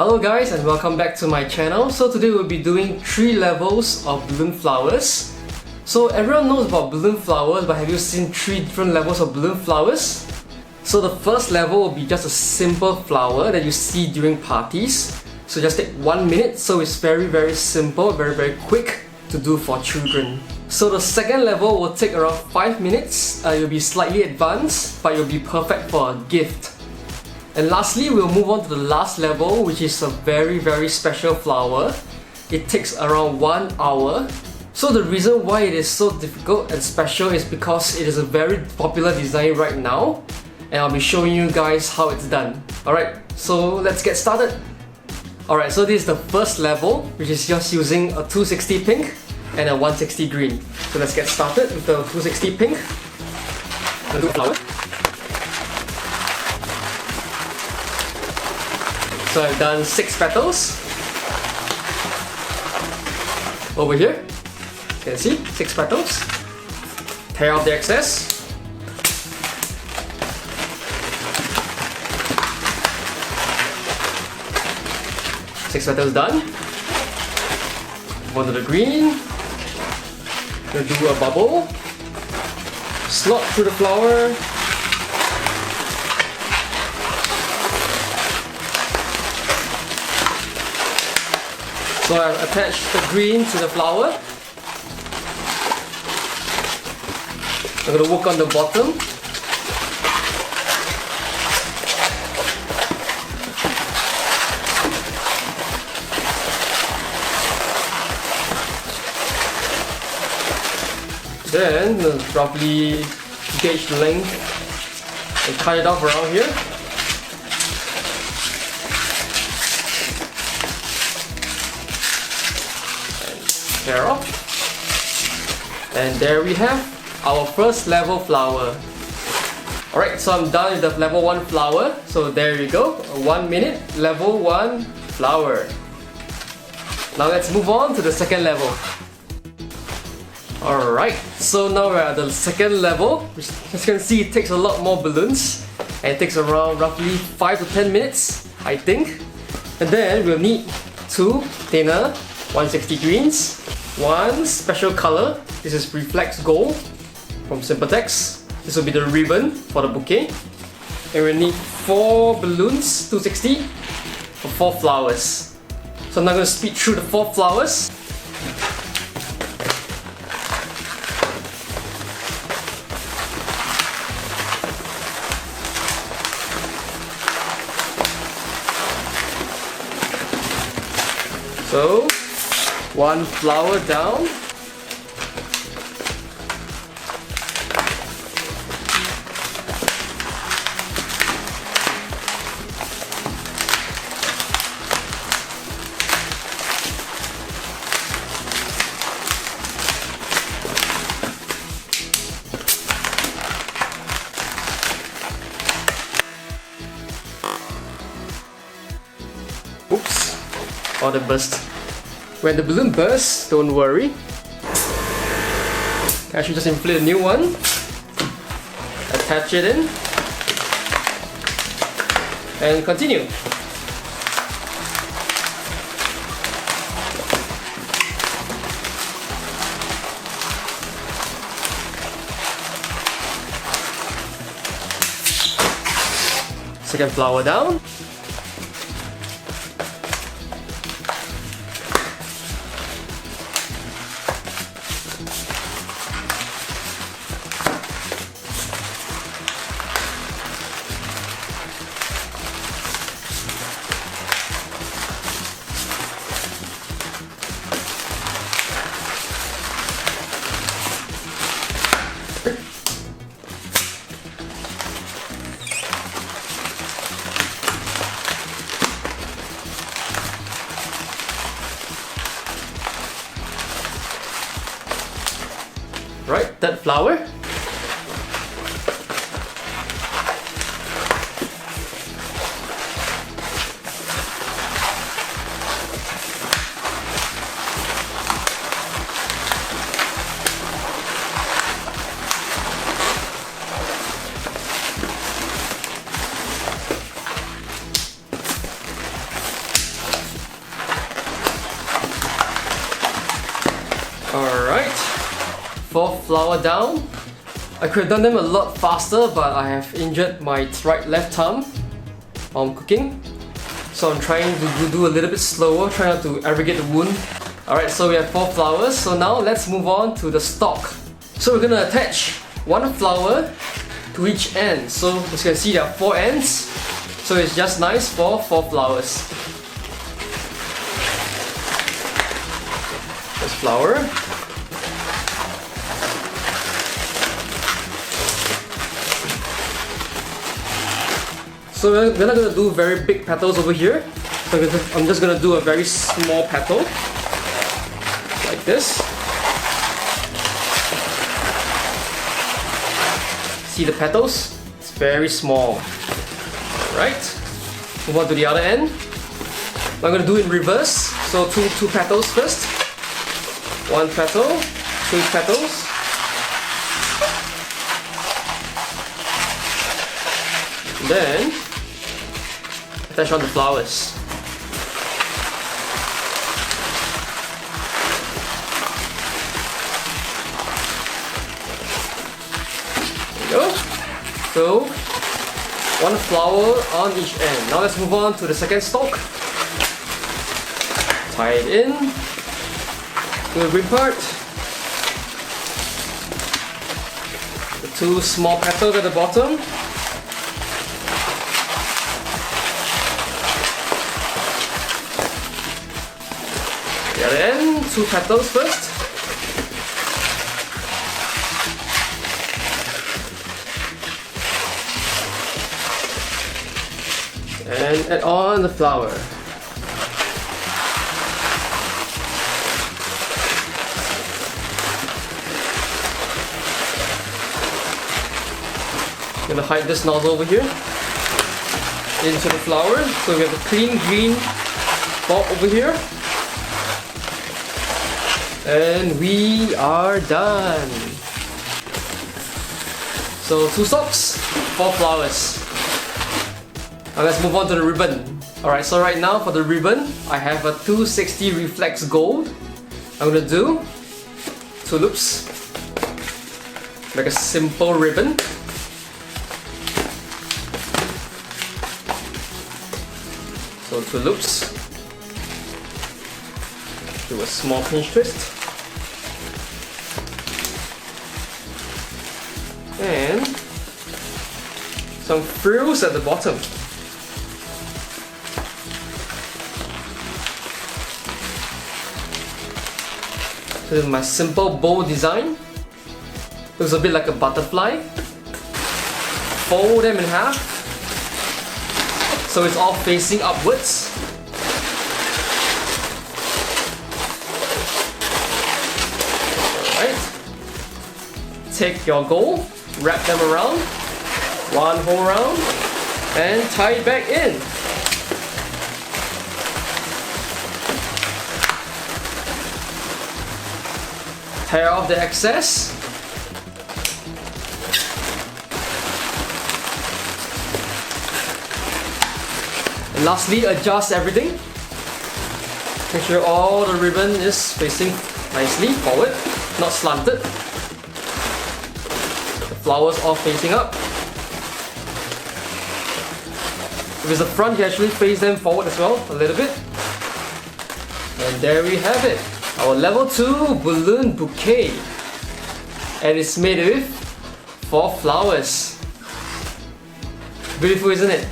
Hello guys and welcome back to my channel. So today we'll be doing 3 levels of balloon flowers. So everyone knows about balloon flowers, but have you seen 3 different levels of balloon flowers? So the first level will be just a simple flower that you see during parties. So just take 1 minute, so it's very simple, very quick to do for children. So the second level will take around 5 minutes. You'll be slightly advanced, but you'll be perfect for a gift. And lastly, we'll move on to the last level, which is a very special flower. It takes around 1 hour. So the reason why it is so difficult and special is because it is a very popular design right now, and I'll be showing you guys how it's done. Alright, so let's get started. Alright, so this is the first level, which is just using a 260 pink and a 160 green. So let's get started with the 260 pink. Let's do a flower. So I've done 6 petals. Over here, you can see 6 petals. Tear off the excess. Six petals done. Go to the green. Gonna do a bubble. Slot through the flower. So I've attached the green to the flower. I'm going to work on the bottom. Then roughly gauge the length and cut it off around here. Tear off, and there we have our first level flower. Alright, so I'm done with the level 1 flower. So there you go, a 1 minute level 1 flower. Now let's move on to the second level. Alright, so now we're at the second level, which as you can see it takes a lot more balloons, and it takes around roughly 5 to 10 minutes, I think. And then we'll need 2 thinner 160 greens, 1 special color. This is Reflex Gold from Sympatex. This will be the ribbon for the bouquet. And we'll need 4 balloons, 260, for 4 flowers. So I'm now going to speed through the 4 flowers. So 1 flower down. Oops, oh, that burst. When the balloon bursts, don't worry. I should just inflate a new one, attach it in, and continue. Second flower down. Right, that flower. flower down. I could have done them a lot faster, but I have injured my left thumb while I'm cooking. So I'm trying to do a little bit slower, trying not to aggravate the wound. Alright, so we have 4 flowers. So now let's move on to the stalk. So we're gonna attach 1 flower to each end. So as you can see, there are 4 ends. So it's just nice for 4 flowers. This flower. So we're not going to do very big petals over here. So I'm just going to do a very small petal. Like this. See the petals? It's very small. Alright. Move on to the other end. I'm going to do it in reverse. So two petals first. 1 petal, 2 petals. Then attach on the flowers. There you go. So 1 flower on each end. Now let's move on to the second stalk. Tie it in to the rim part. The 2 small petals at the bottom. The other end, 2 petals first. And add on the flower. I'm gonna hide this nozzle over here into the flower. So we have a clean green bulb over here. And we are done. So 2 stalks, 4 flowers. Now let's move on to the ribbon. Alright, so right now for the ribbon, I have a 260 reflex gold. I'm gonna do 2 loops. Make a simple ribbon. So 2 loops. Do a small pinch twist. And some frills at the bottom. So this is my simple bow design. Looks a bit like a butterfly. Fold them in half so it's all facing upwards. Take your gold, wrap them around, 1 whole round, and tie it back in. Tear off the excess. And lastly, adjust everything. Make sure all the ribbon is facing nicely forward, not slanted. Flowers all facing up. If it's the front, you actually face them forward as well, a little bit. And there we have it, our level 2 balloon bouquet. And it's made with 4 flowers. Beautiful, isn't it?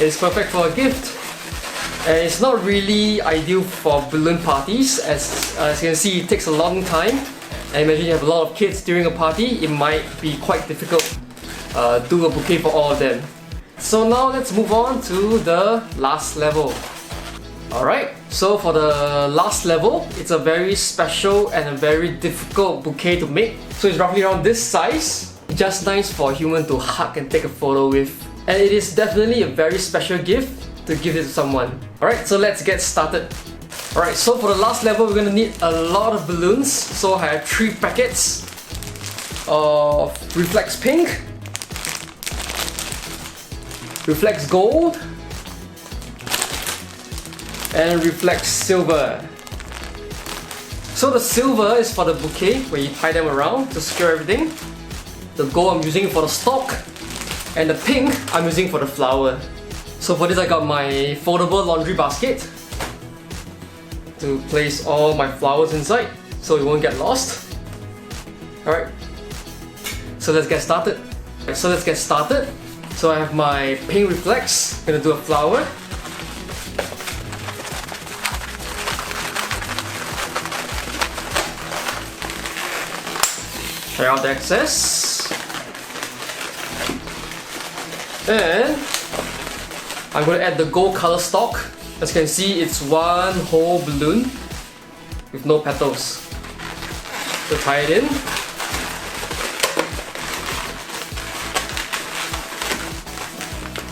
It's perfect for a gift. And it's not really ideal for balloon parties, as you can see, it takes a long time. And imagine you have a lot of kids during a party, it might be quite difficult do a bouquet for all of them. So now let's move on to the last level. Alright, so for the last level, it's a very special and a very difficult bouquet to make. So it's roughly around this size, just nice for a human to hug and take a photo with. And it is definitely a very special gift to give it to someone. Alright, so let's get started. Alright, so for the last level, we're gonna need a lot of balloons. So I have 3 packets of Reflex Pink, Reflex Gold, and Reflex Silver. So the silver is for the bouquet, where you tie them around to secure everything. The gold I'm using for the stalk, and the pink I'm using for the flower. So for this I got my foldable laundry basket to place all my flowers inside so it won't get lost. Alright, so let's get started. So I have my pink reflex, I'm gonna do a flower. Try out the excess. And I'm going to add the gold color stalk. As you can see, it's one whole balloon with no petals. So tie it in.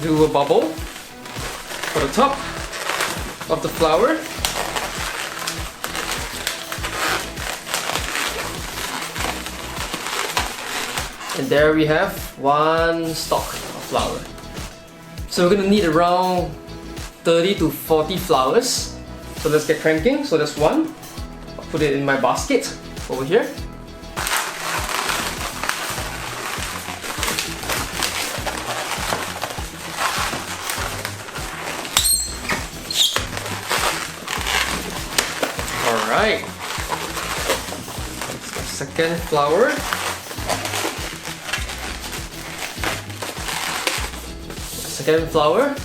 Do a bubble for the top of the flower. And there we have one stalk of flower. So we're gonna need around 30 to 40 flowers. So let's get cranking. So that's one. I'll put it in my basket over here. Alright. Second flower. Second flower.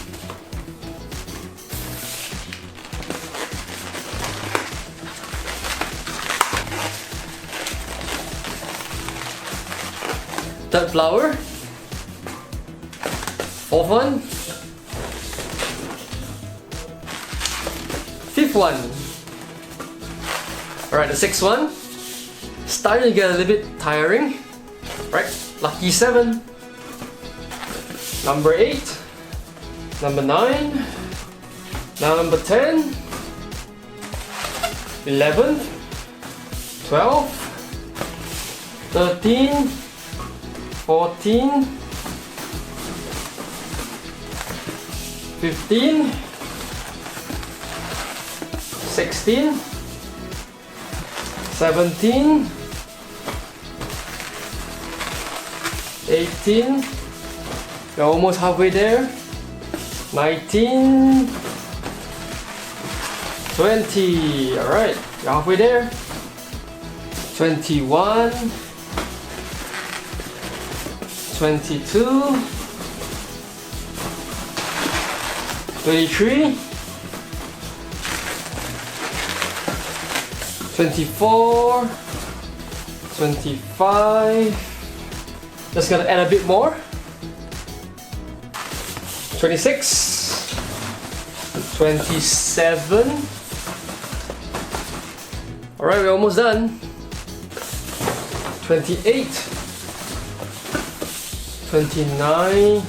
Third flower. Fourth one. Fifth one. Alright, the sixth one. Starting to get a little bit tiring. Right, lucky 7. Number 8. Number 9, number 10, 11, 12, 13, 14, 15, 16, 17, 18, we're almost halfway there. 19, 20, alright, you're halfway there. 21, 22, 23, 24, 25, just gonna add a bit more. 26, 27. Alright, we're almost done. 28, 29,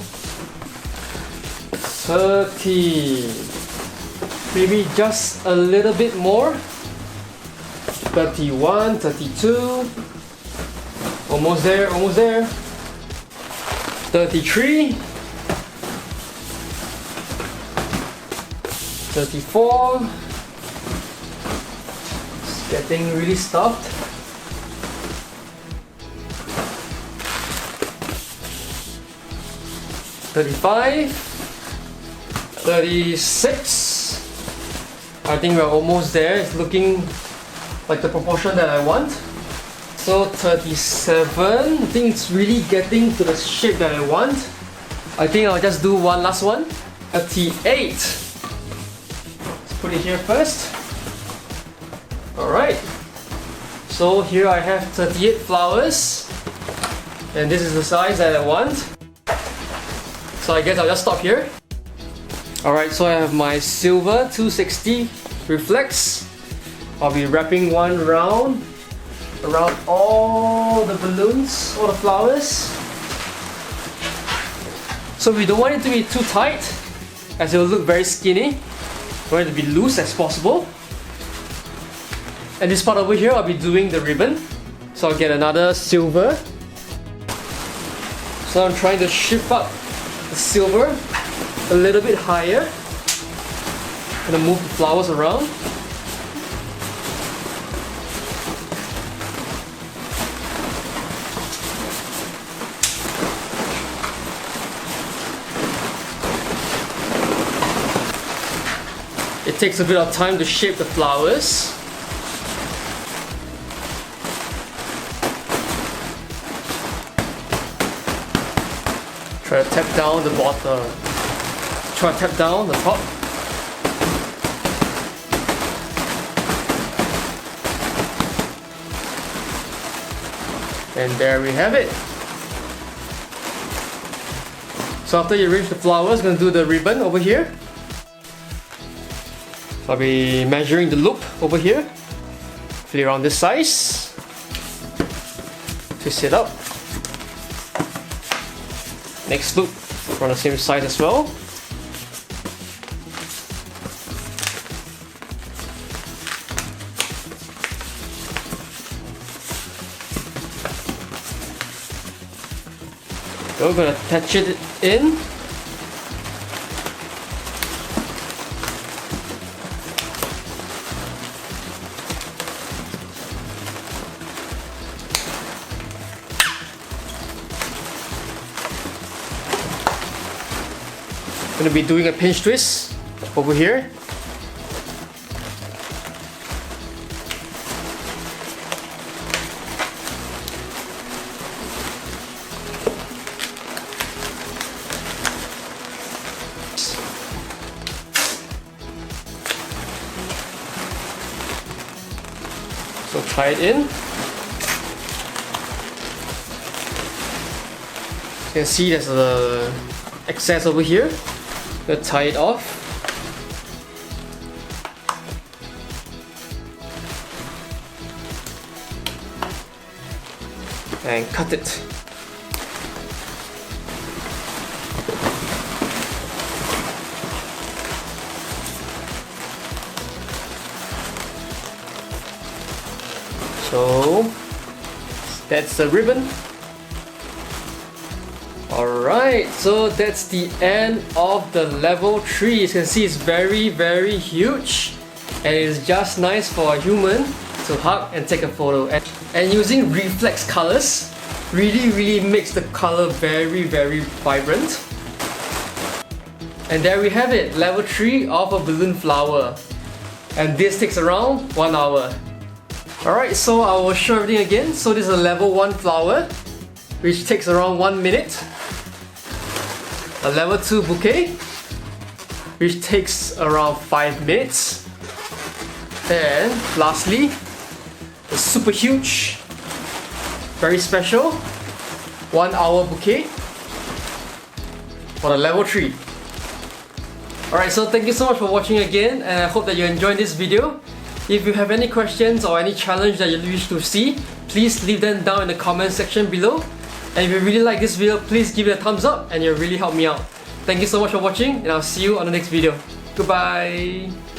30. Maybe just a little bit more. 31, 32. Almost there, almost there. 33. 34. It's getting really stuffed. 35. 36. I think we're almost there. It's looking like the proportion that I want. So 37. I think it's really getting to the shape that I want. I think I'll just do one last one. 38. Put it here first. Alright. So here I have 38 flowers. And this is the size that I want. So I guess I'll just stop here. Alright, so I have my silver 260 reflex. I'll be wrapping one round around all the balloons, all the flowers. So we don't want it to be too tight, as it will look very skinny. We want it to be loose as possible. And this part over here, I'll be doing the ribbon. So I'll get another silver. So I'm trying to shift up the silver a little bit higher. I'm gonna move the flowers around. takes a bit of time to shape the flowers. Try to tap down the bottom. Try to tap down the top. And there we have it. So after you arrange the flowers, I'm going to do the ribbon over here. I'll be measuring the loop over here. Roughly around this size. Twist it up. Next loop from the same size as well. So we're going to attach it in. I'm going to be doing a pinch twist over here. So tie it in. You can see there's a excess over here. I'm gonna tie it off. And cut it. So that's the ribbon. Alright, so that's the end of the level 3. You can see it's very huge, and it's just nice for a human to hug and take a photo. And using reflex colors really makes the color very vibrant. And there we have it, level 3 of a balloon flower. And this takes around 1 hour. Alright, so I will show everything again. So this is a level 1 flower, which takes around 1 minute. A level 2 bouquet, which takes around 5 minutes. And lastly, the super huge, very special 1 hour bouquet for the level 3. Alright, so thank you so much for watching again, and I hope that you enjoyed this video. If you have any questions or any challenge that you wish to see, please leave them down in the comment section below. And if you really like this video, please give it a thumbs up and you'll really help me out. Thank you so much for watching, and I'll see you on the next video. Goodbye!